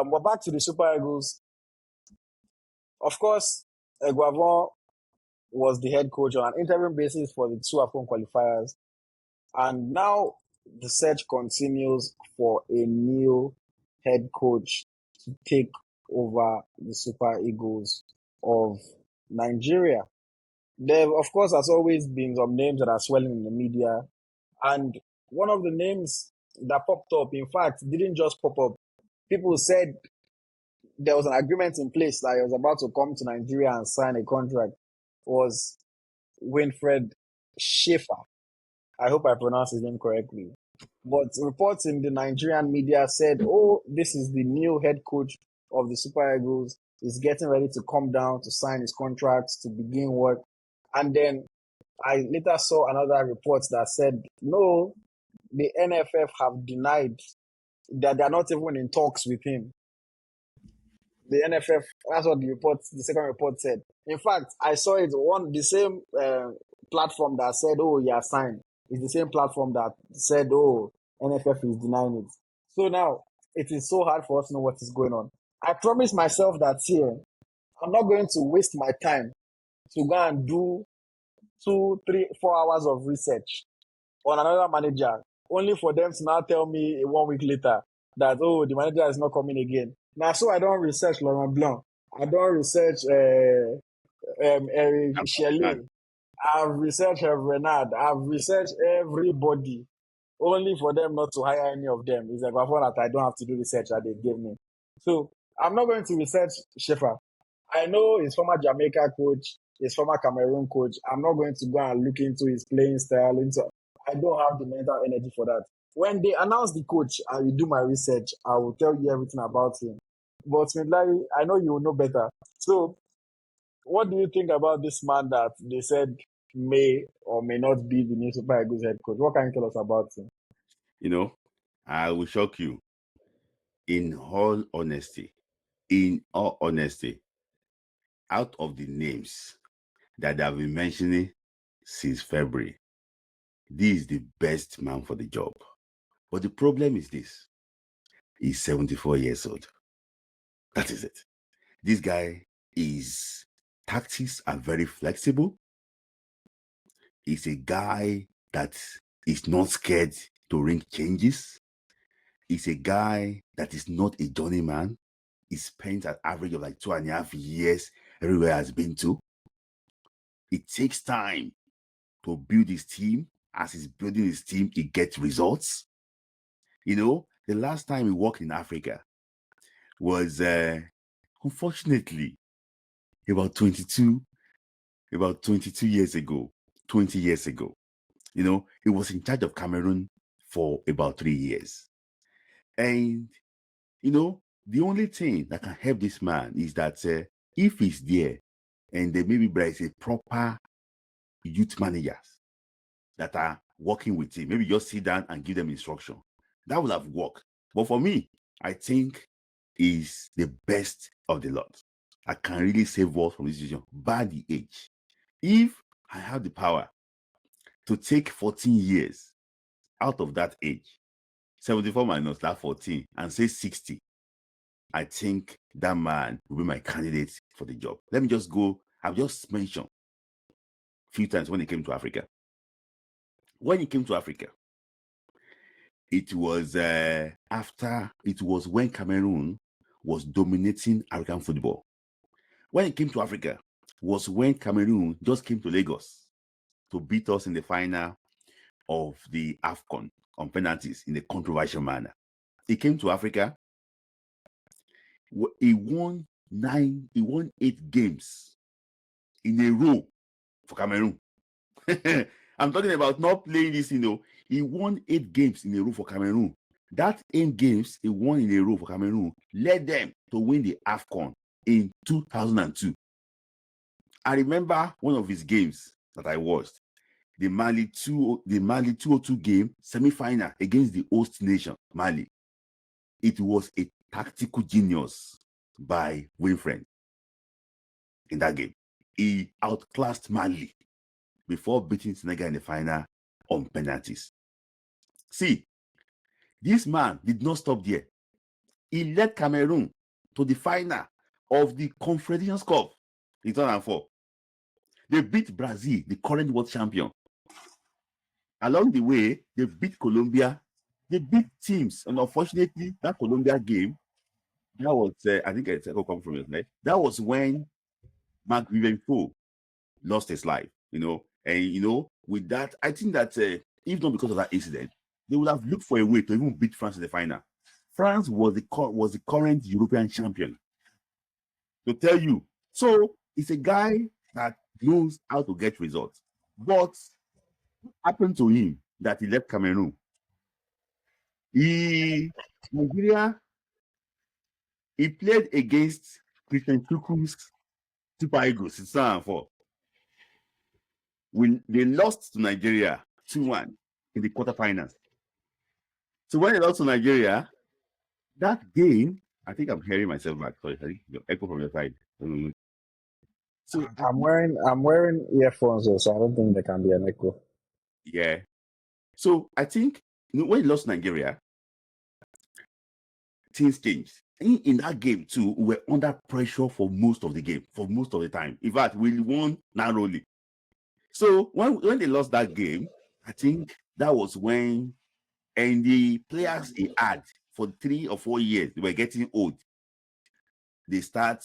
But back to the Super Eagles. Of course, Guavon was the head coach on an interim basis for the two AFCON qualifiers. And now the search continues for a new head coach to take over the Super Eagles of Nigeria. There, of course, has always been some names that are swelling in the media. And one of the names that popped up, in fact, didn't just pop up. People said there was an agreement in place that he was about to come to Nigeria and sign a contract, was Winfried Schäfer. I hope I pronounced his name correctly. But reports in the Nigerian media said, oh, this is the new head coach of the Super Eagles. He's getting ready to come down to sign his contract, to begin work. And then I later saw another report that said, no, the NFF have denied that they're not even in talks with him. The NFF, that's what the second report said. In fact, I saw it on the same platform that said, oh, yeah, signed. It's the same platform that said, oh, NFF is denying it. So now, it is so hard for us to know what is going on. I promised myself that here, I'm not going to waste my time to go and do 2, 3, 4 hours of research on another manager, only for them to now tell me 1 week later that, oh, the manager is not coming again. Now, so I don't research Laurent Blanc. I don't research Eric Shelley. I've researched Renard. I've researched everybody, only for them not to hire any of them. It's like that I don't have to do research that they gave me. So I'm not going to research Schäfer. I know his former Jamaica coach, his former Cameroon coach. I'm not going to go and look into his playing style. I don't have the mental energy for that. When they announce the coach, I will do my research. I will tell you everything about him. But Layi, I know you will know better. So, what do you think about this man that they said may or may not be the new Super Eagles head coach? What can you tell us about him? You know, I will shock you. In all honesty, out of the names that I've been mentioning since February, this is the best man for the job. But the problem is this: he's 74 years old. That is it. This guy tactics are very flexible. He's a guy that is not scared to ring changes. He's a guy that is not a journeyman. He spent an average of like 2.5 years everywhere has been to. It takes time to build his team. As he's building his team, he gets results. You know, the last time he worked in Africa was, unfortunately, about 22 years ago, 20 years ago. You know, he was in charge of Cameroon for about 3 years. And, you know, the only thing that can help this man is that if he's there and maybe there is a proper youth managers that are working with him, maybe just sit down and give them instruction, that would have worked. But for me, I think he's the best of the lot. I can really save words from this decision by the age. If I have the power to take 14 years out of that age, 74 minus that 14, and say 60, I think that man will be my candidate for the job. Let me just go. I've just mentioned a few times when he came to Africa. When he came to Africa, it was when Cameroon was dominating African football. When he came to Africa was when Cameroon just came to Lagos to beat us in the final of the AFCON on penalties in a controversial manner. He came to Africa. He won 8 games in a row for Cameroon. I'm talking about not playing this, you know. He won 8 games in a row for Cameroon. That 8 games he won in a row for Cameroon led them to win the AFCON in 2002. I remember one of his games that I watched, the Mali 202 game semi-final against the host nation, Mali. It was a tactical genius by Winfried in that game. He outclassed Mali before beating Senegal in the final on penalties. See, this man did not stop there. He led Cameroon to the final of the Confederations Cup in 2004. They beat Brazil, the current world champion. Along the way, they beat Colombia. They beat teams, and unfortunately, that Colombia game, that was I think it's a come from it, right? That was when Mark Vivenfo lost his life, and with that, I think that if not because of that incident, they would have looked for a way to even beat France in the final. France was the current European champion. To tell you, so it's a guy that knows how to get results. But what happened to him that he left Cameroon? Nigeria, he played against Christian Chukwu's Super Eagles in 2004. When they lost to Nigeria 2-1 in the quarterfinals. So when they lost to Nigeria, that game, I think I'm hearing myself back. Sorry, I think the echo from your side. So I'm wearing earphones, so I don't think there can be an echo. yeah. So I think when he lost Nigeria, things changed. In that game too, we were under pressure for most of the game, for most of the time. In fact, we won narrowly. So when they lost that game, I think that was when, and the players they had for 3 or 4 years, they were getting old. They start,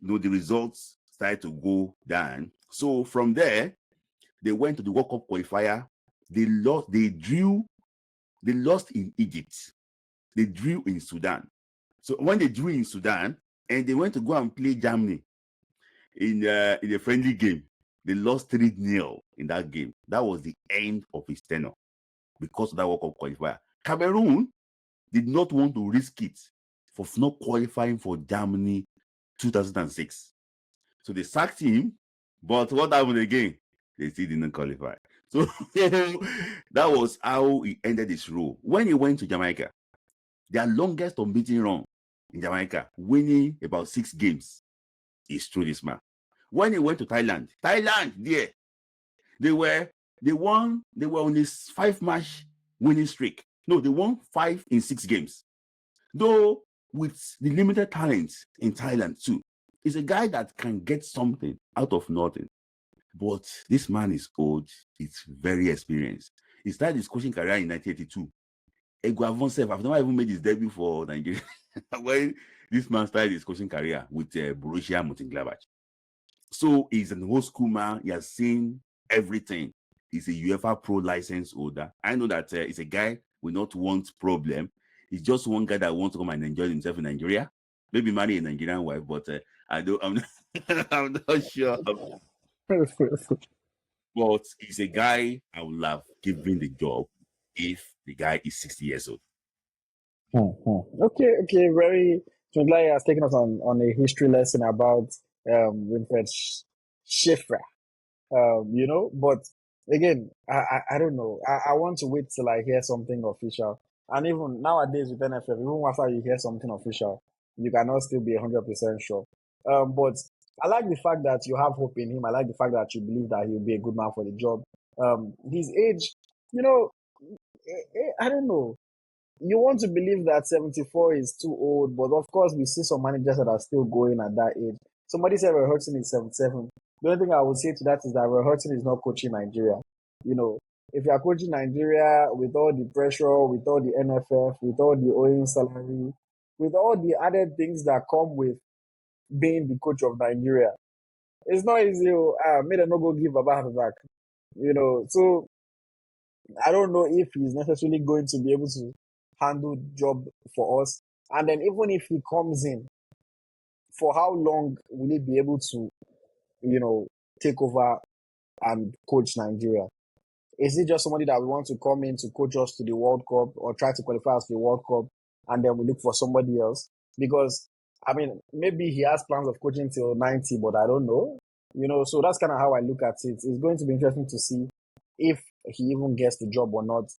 the results started to go down. So from there, they went to the World Cup qualifier. They lost in Egypt. They drew in Sudan. So when they drew in Sudan, and they went to go and play Germany in a friendly game, they lost 3-0 in that game. That was the end of his tenure because of that World Cup qualifier. Cameroon did not want to risk it for not qualifying for Germany 2006. So they sacked him, but what happened again? They still didn't qualify. So that was how he ended his role. When he went to Jamaica, their longest unbeaten run in Jamaica, winning about 6 games, is through this man. When he went to Thailand, yeah, they were on this 5-match winning streak. No, they won 5 in 6 games. Though with the limited talent in Thailand too, he's a guy that can get something out of nothing. But this man is old. He's very experienced. He started his coaching career in 1982. Eguavon I've never even made his debut for Nigeria when this man started his coaching career with Borussia Mönchengladbach. So he's an old school man. He has seen everything. He's a UEFA Pro license holder. I know that he's a guy will not want problem. He's just one guy that wants to come and enjoy himself in Nigeria. Maybe marry a Nigerian wife, but I'm not sure. But he's a guy I would have given the job if the guy is 60 years old. Okay. Very. Layi has taken us on a history lesson about Winfried Schäfer. But again, I don't know. I want to wait till I hear something official. And even nowadays with NFL, even after you hear something official, you cannot still be 100% sure. But I like the fact that you have hope in him. I like the fact that you believe that he'll be a good man for the job. His age, I don't know. You want to believe that 74 is too old, but of course we see some managers that are still going at that age. Somebody said Roy Hodgson is 77. The only thing I would say to that is that Roy Hodgson is not coaching Nigeria. If you are coaching Nigeria with all the pressure, with all the NFF, with all the owing salary, with all the added things that come with being the coach of Nigeria, it's not easy. Made a no go give a heart attack. So I don't know if he's necessarily going to be able to handle job for us. And then even if he comes in, for how long will he be able to, take over and coach Nigeria? Is it just somebody that we want to come in to coach us to the World Cup or try to qualify us to the World Cup and then we look for somebody else? Because, maybe he has plans of coaching till 90, but I don't know. So that's kind of how I look at it. It's going to be interesting to see if he even gets the job or not.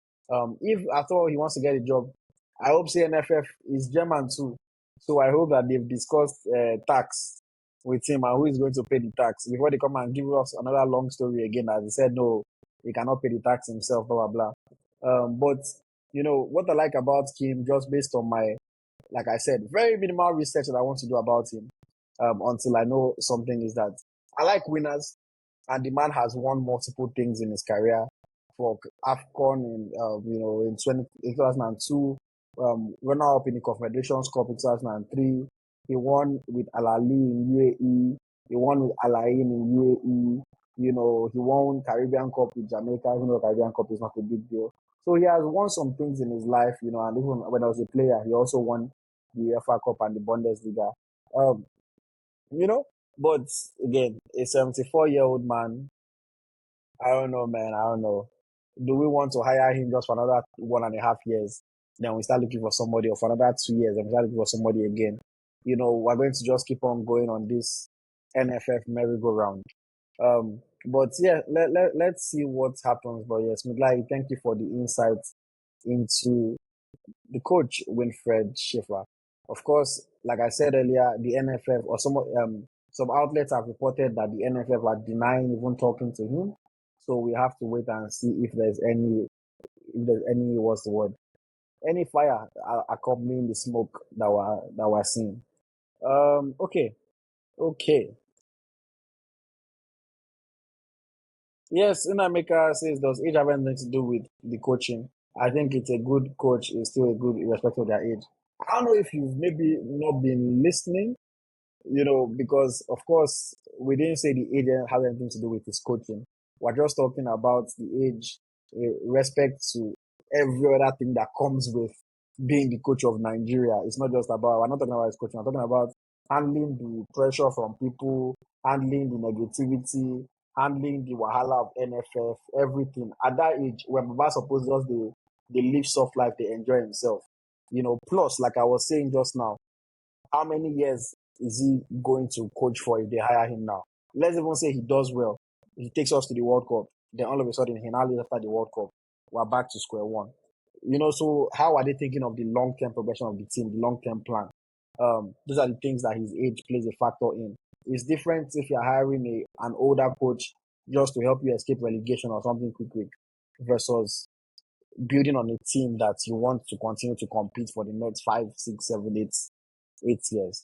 If at all he wants to get a job, I hope NFF is German too. So I hope that they've discussed tax with him and who is going to pay the tax before they come and give us another long story again. As he said, no, he cannot pay the tax himself, blah, blah, blah. But, what I like about Kim, just based on my like I said, very minimal research that I want to do about him until I know something is that I like winners, and the man has won multiple things in his career for AFCON in 2002, runner-up in the Confederations Cup in 2003. He won with Al Ahly in UAE. He won with Al Ain in UAE. He won Caribbean Cup with Jamaica, even though Caribbean Cup is not a big deal. So he has won some things in his life, and even when I was a player, he also won the UEFA Cup and the Bundesliga. Um, you know, but again, a 74-year-old man, I don't know, man. I don't know. Do we want to hire him just for another 1.5 years? Then we start looking for somebody, or for another 2 years, and we start looking for somebody again. We're going to just keep on going on this NFF merry-go-round. But yeah, let's see what happens. But yes, Mudlai, thank you for the insights into the coach, Winfried Schäfer. Of course, like I said earlier, the NFF or some outlets have reported that the NFF are denying even talking to him. So we have to wait and see if there's any what's the word, any fire accompanying the smoke that we're seeing. Okay. Yes, Unameka says, does age have anything to do with the coaching? I think it's a good coach is still a good irrespective of their age. I don't know if you've maybe not been listening, because of course we didn't say the age has anything to do with his coaching. We're just talking about the age, respect to every other thing that comes with being the coach of Nigeria. It's not just about, we're not talking about his coaching, we're talking about handling the pressure from people, handling the negativity, handling the wahala of NFF, everything. At that age, when Baba suppose just they live soft life, they enjoy himself. Plus, like I was saying just now, how many years is he going to coach for if they hire him now? Let's even say he does well. He takes us to the World Cup. Then all of a sudden, he now leaves after the World Cup. We're back to square one. So how are they thinking of the long-term progression of the team, the long-term plan? Those are the things that his age plays a factor in. It's different if you're hiring an older coach just to help you escape relegation or something quick, versus building on a team that you want to continue to compete for the next 5, 6, 7, 8 years.